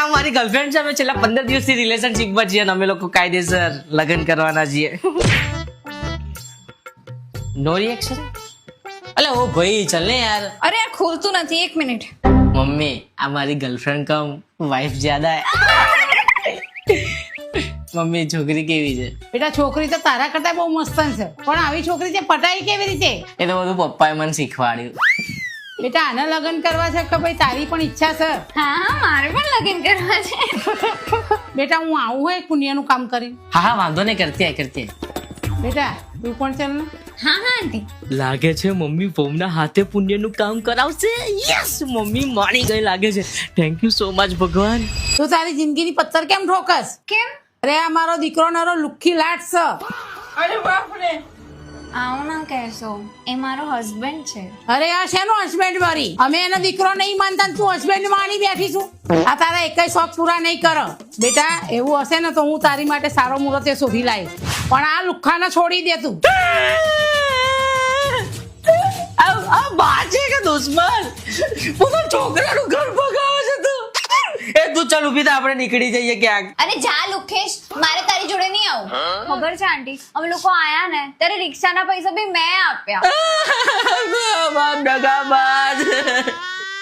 આ મારી ગર્લફ્રેન્ડ છે. અમે છેલ્લા 15 દિવસથી રિલેશનશિપમાં છીએ અને અમે લોકો કાયદેસર લગ્ન કરવાના છીએ. નો રિએક્શન. અલે ઓ ભાઈ ચલ ને યાર. અરે આ ખોલતું નથી, 1 મિનિટ. મમ્મી આ મારી ગર્લફ્રેન્ડ કમ વાઇફ જ્યાદા હે. મમ્મી છોકરી કેવી છે? બેટા છોકરી તો તારા કરતા બહુ મસ્ત છે, પણ આવી છોકરી છે પટાઈ કેવી રીતે? એ તો બધું પપ્પાએ મને શીખવાડ્યું. બેટા આને લગ્ન કરવા છે કે ભાઈ તારી પણ ઈચ્છા છે? હા મારે પણ લગ્ન કરવા છે. બેટા હું આવું હોય પુણ્યનું કામ કરી. હા હા વાંધો નહીં, કરતી બેટા તું પણ ચાલ ને. હા હા આંટી. લાગે છે મમ્મી બહુના હાથે પુણ્યનું કામ કરાવશે. યસ મમ્મી માની ગઈ લાગે છે. થેન્ક યુ સો મચ ભગવાન. તું તારી જિંદગીની પથ્થર કેમ ઠોકસ? કેમ? અરે આ મારો દીકરો નારો લુખ્ખી લાટ છે. અરે બાપ રે, આવું ના કહેશો, એ મારો હસબન્ડ છે. અરે આ શેનો હસબન્ડ મારી? અમે એનો દીકરો નહીં માનતા ને તું હસબન્ડ માની બેઠી છું. આ તારા એકય શોખ પૂરા નહીં કરો. બેટા એવું હશે ને તો હું તારી માટે સારો મુહૂર્ત શોધી લાવીશ, પણ આ લુખ્ખાને છોડી દે તું. આ બા છે કે દુશ્મન? પોતાના છોકરાનું ઘર ભગાવે છે તું. એ તું ચાલ ઉભી થા, આપણે નીકળી જઈએ ક્યાંક. અરે જા લુખેશ, મારે તારી જોડે નહીં આવું. ખબર છે આંટી, અમે લોકો આયા ને ત્યારે રિક્ષાના પૈસા બી મેં આપ્યા. બાપ ડગાબાજ.